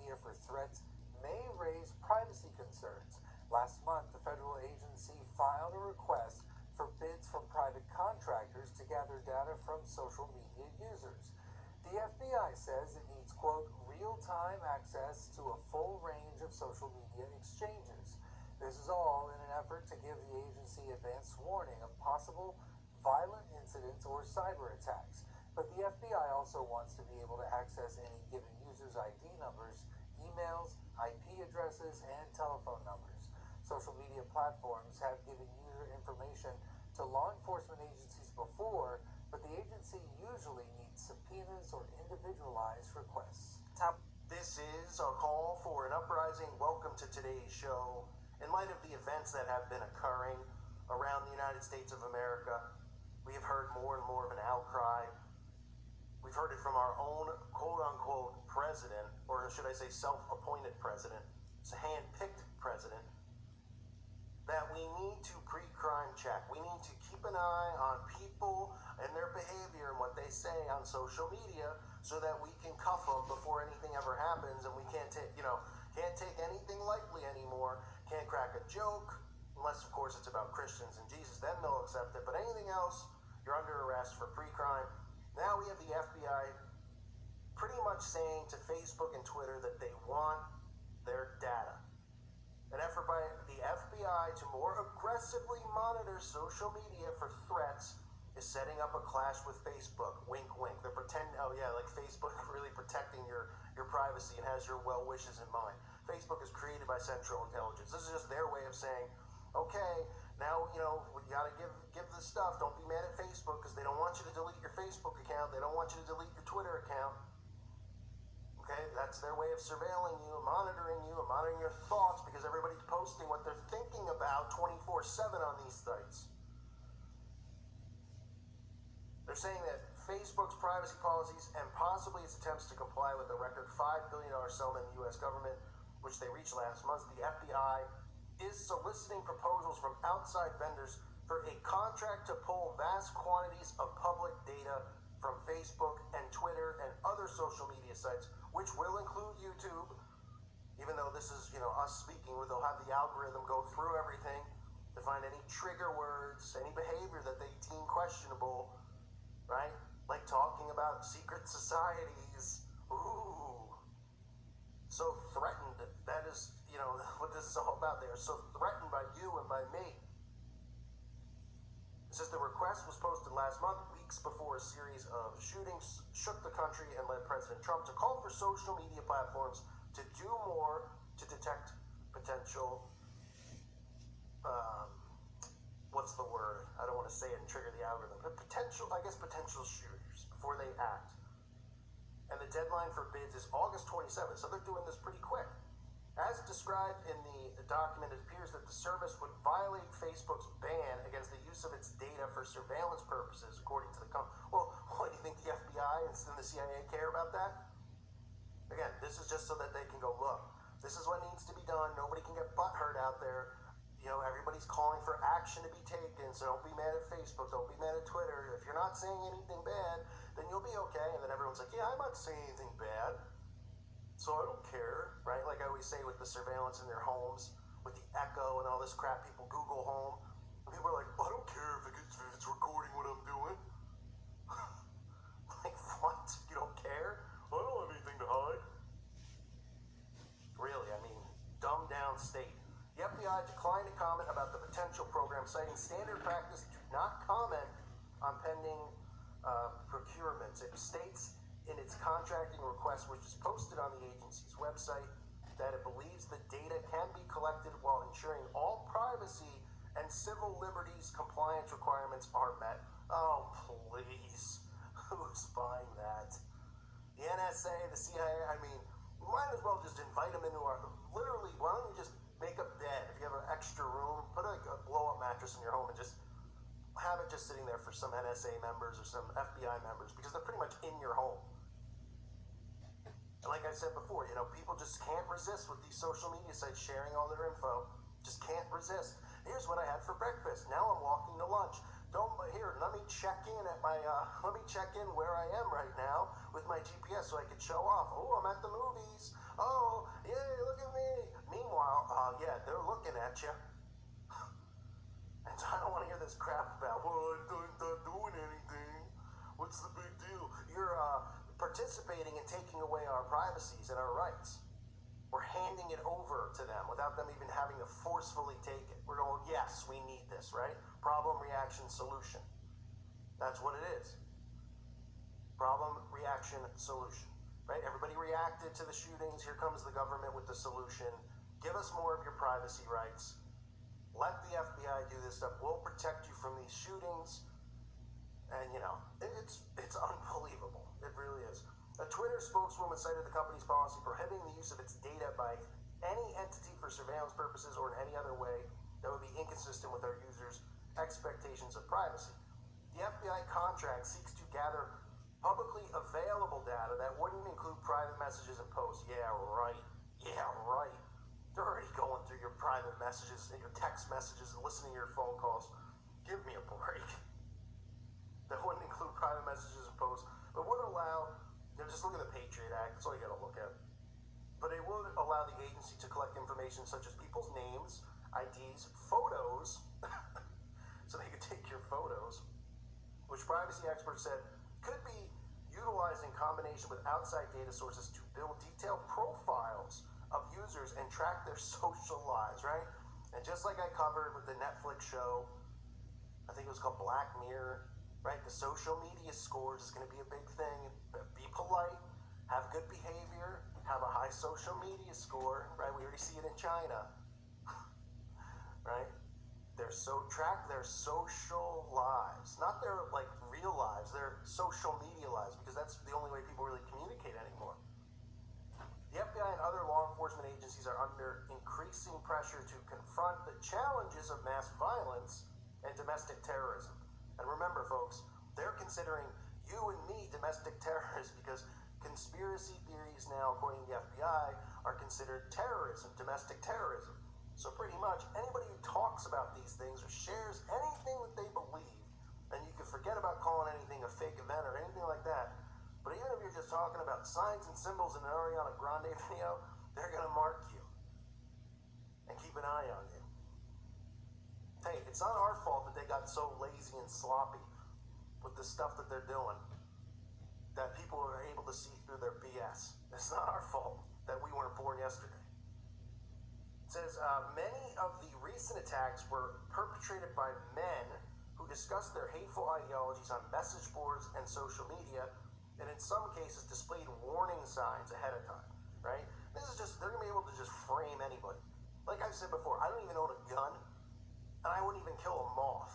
media for threats may raise privacy concerns. Last month, the federal agency filed a request for bids from private contractors to gather data from social media users. The FBI says it needs, quote, real-time access to a full range of social media exchanges. This is all in an effort to give the agency advance warning of possible violent incidents or cyber attacks. But the FBI also wants to be able to access any given user's ID numbers, emails, IP addresses, and telephone numbers. Social media platforms have given user information to law enforcement agencies before, but the agency usually needs subpoenas or individualized requests. This is our call for an uprising. Welcome to today's show. In light of the events that have been occurring around the United States of America, we have heard more and more of an outcry. We've heard it from our own quote-unquote president, or should I say self-appointed president, it's a hand-picked president, that we need to pre-crime check. We need to keep an eye on people and their behavior and what they say on social media so that we can cuff them before anything ever happens, and we can't take anything lightly anymore. Can't crack a joke, unless of course it's about Christians and Jesus, then they'll accept it. But anything else, you're under arrest for pre-crime. Now we have the FBI pretty much saying to Facebook and Twitter that they want their data. An effort by the FBI to more aggressively monitor social media for threats is setting up a clash with Facebook. Wink, wink. They're pretending, oh yeah, like Facebook really protecting your privacy and has your well wishes in mind. Facebook is created by Central Intelligence. This is just their way of saying, okay, now, we got to give this stuff. Don't be mad at Facebook because they don't want you to delete your Facebook account. They don't want you to delete your Twitter account. Okay, that's their way of surveilling you, monitoring your thoughts, because everybody's posting what they're thinking about 24/7 on these sites. They're saying that Facebook's privacy policies and possibly its attempts to comply with a record $5 billion settlement in the U.S. government, which they reached last month, the FBI is soliciting proposals from outside vendors for a contract to pull vast quantities of public data from Facebook and Twitter and other social media sites, which will include YouTube. Even though this is, us speaking, where they'll have the algorithm go through everything to find any trigger words, any behavior that they deem questionable, right? Like talking about secret societies. Ooh. So threatened. That is, what this is all about. They are so threatened by you and by me. It says the request was posted last month, weeks before a series of shootings shook the country and led President Trump to call for social media platforms to do more to detect potential, what's the word? I don't want to say it and trigger the algorithm, but potential shooters before they act. And the deadline for bids is August 27th, so they're doing this pretty quick. As described in the document, it appears that the service would violate Facebook's ban against the use of its data for surveillance purposes, according to the company. Well, what do you think the FBI and the CIA care about that? Again, this is just so that they can go, look, this is what needs to be done. Nobody can get butthurt out there. Everybody's calling for action to be taken, so don't be mad at Facebook. Don't be mad at Twitter. If you're not saying anything bad, then you'll be okay. And then everyone's like, yeah, I'm not saying anything bad, so I don't care, right? Like I always say with the surveillance in their homes, with the Echo and all this crap, people Google Home, and people are like, I don't care if it's recording what I'm doing. Like, what? You don't care? I don't have anything to hide. Really, dumbed down state. The FBI declined to comment about the potential program, citing standard practice to not comment on pending procurements. It states in its contracting request, which is posted on the agency's website, that it believes the data can be collected while ensuring all privacy and civil liberties compliance requirements are met. Oh, please. Who's buying that? The NSA, the CIA, we might as well just invite them into literally, why don't you just make a bed? If you have an extra room, put a blow-up mattress in your home and just have it just sitting there for some NSA members or some FBI members, because they're pretty much in your home. And like I said before, people just can't resist with these social media sites sharing all their info. Just can't resist. Here's what I had for breakfast. Now I'm walking to lunch. Let me check in where I am right now with my GPS so I can show off. Oh, I'm at the movies. Oh, you. And I don't want to hear this crap about, well, I'm not doing anything. What's the big deal? You're participating in taking away our privacies and our rights. We're handing it over to them without them even having to forcefully take it. We're going, yes, we need this, right? Problem, reaction, solution. That's what it is. Problem, reaction, solution, right? Everybody reacted to the shootings. Here comes the government with the solution. Give us more of your privacy rights. Let the FBI do this stuff. We'll protect you from these shootings. And, it's unbelievable. It really is. A Twitter spokeswoman cited the company's policy prohibiting the use of its data by any entity for surveillance purposes or in any other way that would be inconsistent with our users' expectations of privacy. The FBI contract seeks to gather publicly available data that wouldn't include private messages and posts. Yeah, right. They're already going through your private messages and your text messages and listening to your phone calls. Give me a break. That wouldn't include private messages and posts, but would allow, just look at the Patriot Act, that's all you gotta look at. But it would allow the agency to collect information such as people's names, IDs, photos, so they could take your photos, which privacy experts said could be utilized in combination with outside data sources to build detailed profiles of users and track their social lives, right? And just like I covered with the Netflix show, I think it was called Black Mirror, right? The social media scores is going to be a big thing. Be polite, have good behavior, have a high social media score, right? We already see it in China, right? Track their social lives, not their real lives, their social media lives, because that's the only way people really communicate anymore. The FBI and other law enforcement agencies are under increasing pressure to confront the challenges of mass violence and domestic terrorism. And remember, folks, they're considering you and me domestic terrorists because conspiracy theories now, according to the FBI, are considered terrorism, domestic terrorism. So pretty much anybody who talks about these things or shares anything that they believe, and you can forget about calling anything a fake event or anything like that, but even if you're just talking about signs and symbols in an Ariana Grande video, they're going to mark you and keep an eye on you. Hey, it's not our fault that they got so lazy and sloppy with the stuff that they're doing, that people are able to see through their BS. It's not our fault that we weren't born yesterday. It says, many of the recent attacks were perpetrated by men who discussed their hateful ideologies on message boards and social media, and in some cases displayed warning signs ahead of time, right? This is just, they're going to be able to just frame anybody. Like I've said before, I don't even own a gun, and I wouldn't even kill a moth.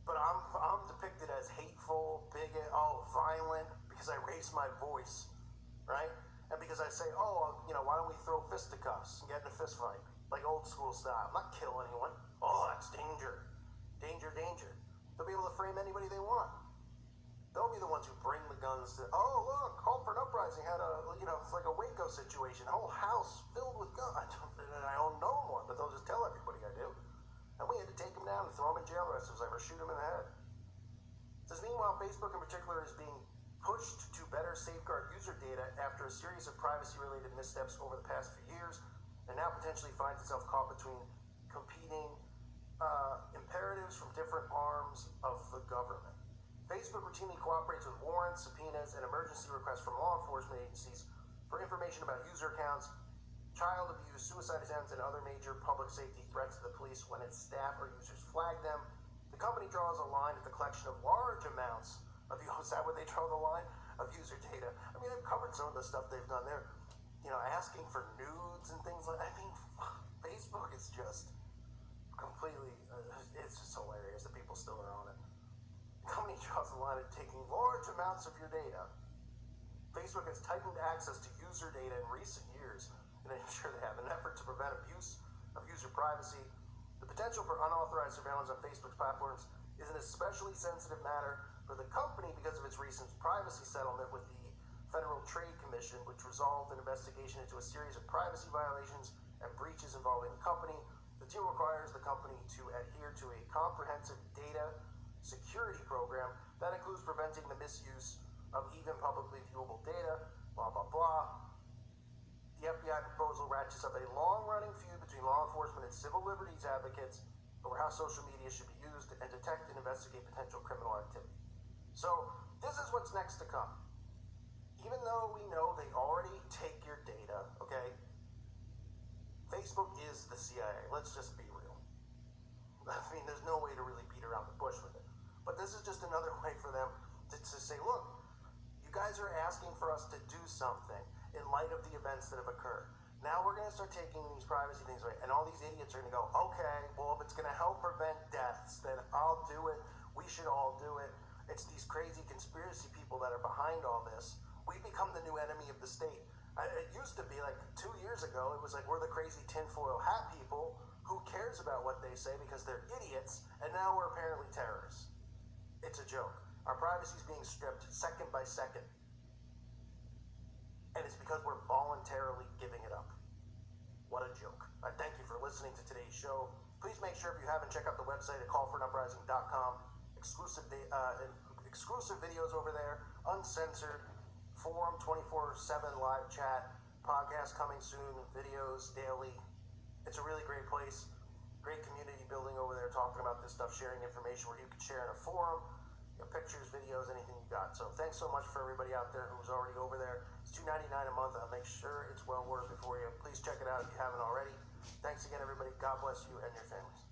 But I'm depicted as hateful, bigot, violent, because I raise my voice, right? And because I say, why don't we throw fisticuffs and get in a fist fight, like old school style, not kill anyone. Oh, that's danger. Danger. They'll be able to frame anybody they want. They'll be the ones who bring the guns to, look, call for an uprising, had it's like a Waco situation, a whole house filled with guns. I don't know one, but they'll just tell everybody I do. And we had to take them down and throw them in jail the rest of us, or shoot them in the head. It says, meanwhile, Facebook in particular is being pushed to better safeguard user data after a series of privacy-related missteps over the past few years, and now potentially finds itself caught between competing imperatives from different arms of the government. Facebook routinely cooperates with warrants, subpoenas, and emergency requests from law enforcement agencies for information about user accounts, child abuse, suicide attempts, and other major public safety threats to the police when its staff or users flag them. The company draws a line at the collection of large amounts of, is that where they draw the line? Of user data. I mean, they've covered some of the stuff they've done there. Asking for nudes and things like that. I mean, Facebook is just completely, it's just hilarious that people still are on it. The company draws the line at taking large amounts of your data. Facebook has tightened access to user data in recent years, and I'm sure they have an effort to prevent abuse of user privacy. The potential for unauthorized surveillance on Facebook's platforms is an especially sensitive matter for the company because of its recent privacy settlement with the Federal Trade Commission, which resolved an investigation into a series of privacy violations and breaches involving the company. The deal requires the company to adhere to a comprehensive data security program that includes preventing the misuse of even publicly viewable data, blah, blah, blah. The FBI proposal ratchets up a long-running feud between between law enforcement and civil liberties advocates over how social media should be used and detect and investigate potential criminal activity. So, this is what's next to come. Even though we know they already take your data, okay? Facebook is the CIA. Let's just be real. I mean, there's no way to really beat around the bush with it. But this is just another way for them to say, look, you guys are asking for us to do something in light of the events that have occurred. Now we're going to start taking these privacy things away. And all these idiots are going to go, okay, well, if it's going to help prevent deaths, then I'll do it. We should all do it. It's these crazy conspiracy people that are behind all this. We become the new enemy of the state. It used to be like 2 years ago, it was like we're the crazy tinfoil hat people. Who cares about what they say because they're idiots, and now we're apparently terrorists. It's a joke. Our privacy is being stripped second by second. And it's because we're voluntarily giving it up. What a joke. I thank you for listening to today's show. Please make sure, if you haven't, check out the website at callforanuprising.com. Exclusive videos over there, uncensored, forum 24/7 live chat, podcast coming soon, videos daily. It's a really great place, great community building over there, talking about this stuff, sharing information where you can share in a forum, pictures, videos, anything you got. So thanks so much for everybody out there who's already over there. It's $2.99 a month. I'll make sure it's well worth it for you. Please check it out if you haven't already. Thanks again, everybody. God bless you and your families.